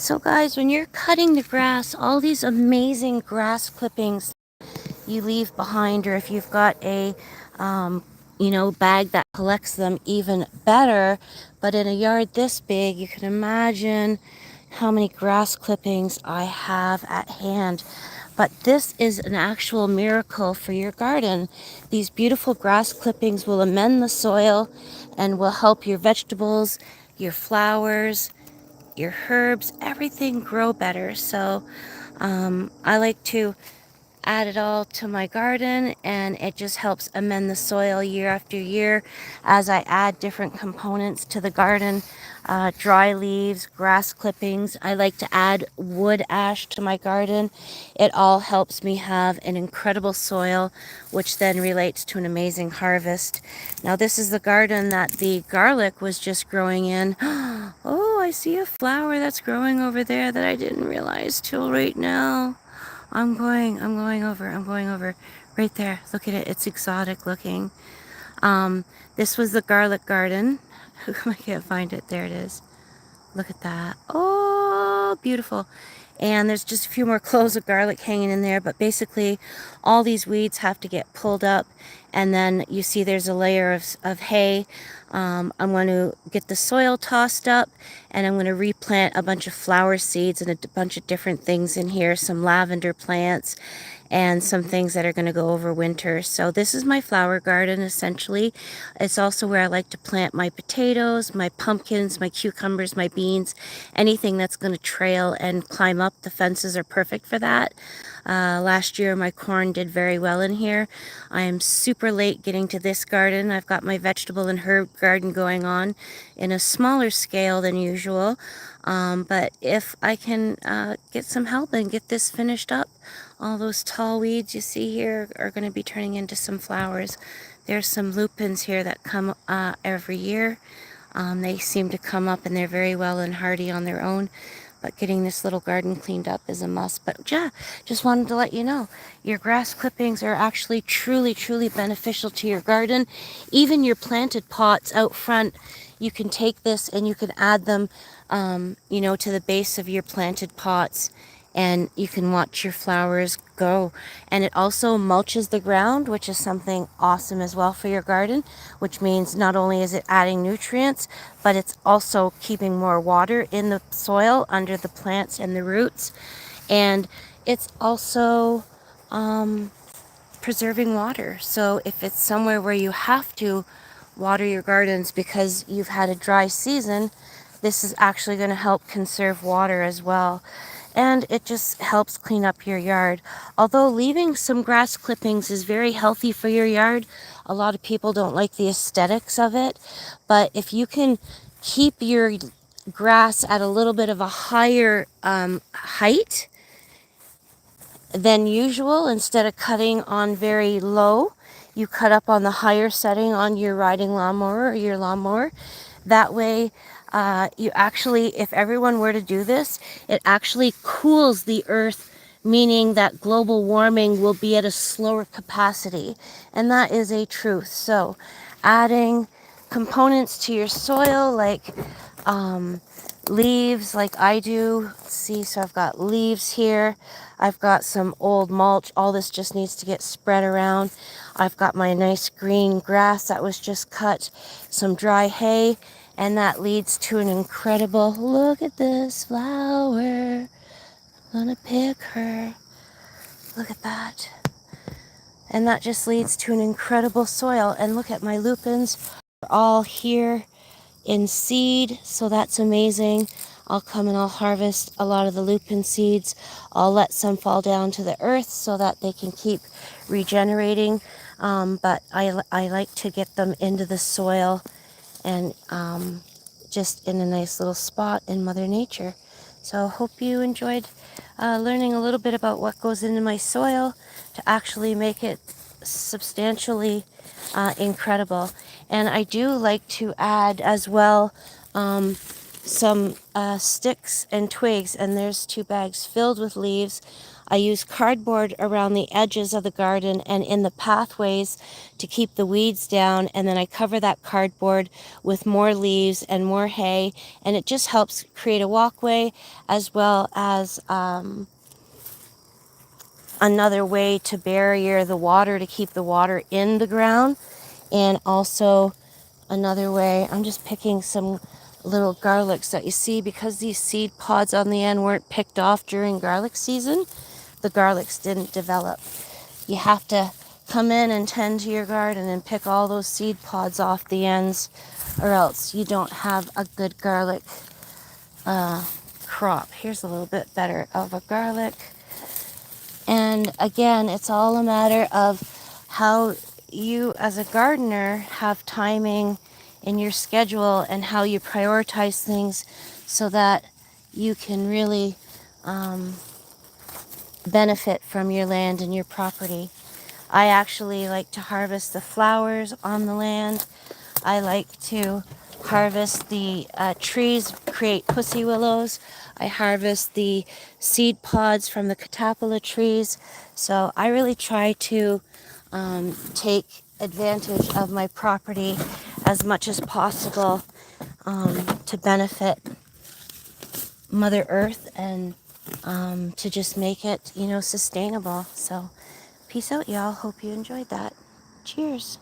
So guys, when you're cutting the grass, all these amazing grass clippings you leave behind, or if you've got a bag that collects them, even better. But in a yard this big, you can imagine how many grass clippings I have at hand. But this is an actual miracle for your garden. These beautiful grass clippings will amend the soil and will help your vegetables, your flowers, your herbs, everything grow better. So I like to add it all to my garden, and it just helps amend the soil year after year as I add different components to the garden. Dry leaves, grass clippings. I like to add wood ash to my garden. It all helps me have an incredible soil, which then relates to an amazing harvest. Now this is the garden that the garlic was just growing in. Oh, I see a flower that's growing over there that I didn't realize till right now. I'm going over right there. Look at it. It's exotic looking. This was the garlic garden. I can't find it. There it is. Look at that. Oh, beautiful. And there's just a few more cloves of garlic hanging in there, but basically all these weeds have to get pulled up, and then you see there's a layer of hay. I'm going to get the soil tossed up, and I'm going to replant a bunch of flower seeds and a bunch of different things in here, some lavender plants and some things that are going to go over winter. So this is my flower garden essentially. It's also where I like to plant my potatoes, my pumpkins, my cucumbers, my beans, anything that's going to trail and climb up. The fences are perfect for that. Last year my corn did very well in here. I am super late getting to this garden. I've got my vegetable and herb garden going on in a smaller scale than usual. But if I can get some help and get this finished up, all those tall weeds you see here are going to be turning into some flowers. There's some lupins here that come every year. They seem to come up and they're very well and hardy on their own. But getting this little garden cleaned up is a must. But yeah, just wanted to let you know, your grass clippings are actually truly beneficial to your garden. Even your planted pots out front, you can take this and you can add them, to the base of your planted pots, and you can watch your flowers grow. And it also mulches the ground, which is something awesome as well for your garden, which means not only is it adding nutrients, but it's also keeping more water in the soil under the plants and the roots. And it's also preserving water. So if it's somewhere where you have to water your gardens because you've had a dry season, this is actually going to help conserve water as well. And it just helps clean up your yard. Although leaving some grass clippings is very healthy for your yard, a lot of people don't like the aesthetics of it. But if you can keep your grass at a little bit of a higher height than usual, instead of cutting on very low, you cut up on the higher setting on your riding lawnmower or your lawnmower. That way, you actually, if everyone were to do this, it actually cools the earth, meaning that global warming will be at a slower capacity. And that is a truth. So adding components to your soil like leaves, like I do. See, so I've got leaves here. I've got some old mulch. All this just needs to get spread around. I've got my nice green grass that was just cut, some dry hay, and that leads to an incredible, look at this flower. I'm gonna pick her. Look at that. And that just leads to an incredible soil. And look at my lupins. They're all here in seed, so that's amazing. I'll come and I'll harvest a lot of the lupin seeds. I'll let some fall down to the earth so that they can keep regenerating. But I like to get them into the soil and just in a nice little spot in Mother Nature. So I hope you enjoyed learning a little bit about what goes into my soil to actually make it substantially incredible. And I do like to add as well some sticks and twigs, and there's 2 bags filled with leaves. I use cardboard around the edges of the garden and in the pathways to keep the weeds down, and then I cover that cardboard with more leaves and more hay, and it just helps create a walkway, as well as another way to barrier the water, to keep the water in the ground. And also another way, I'm just picking some little garlics that you see, because these seed pods on the end weren't picked off during garlic season, the garlics didn't develop. You have to come in and tend to your garden and pick all those seed pods off the ends, or else you don't have a good garlic crop. Here's a little bit better of a garlic. And again, it's all a matter of how you as a gardener have timing in your schedule and how you prioritize things so that you can really benefit from your land and your property. I actually like to harvest the flowers on the land. I like to harvest the trees, create pussy willows. I harvest the seed pods from the catapala trees. So I really try to take advantage of my property as much as possible to benefit Mother Earth and to just make it, sustainable. So peace out, y'all. Hope you enjoyed that. Cheers.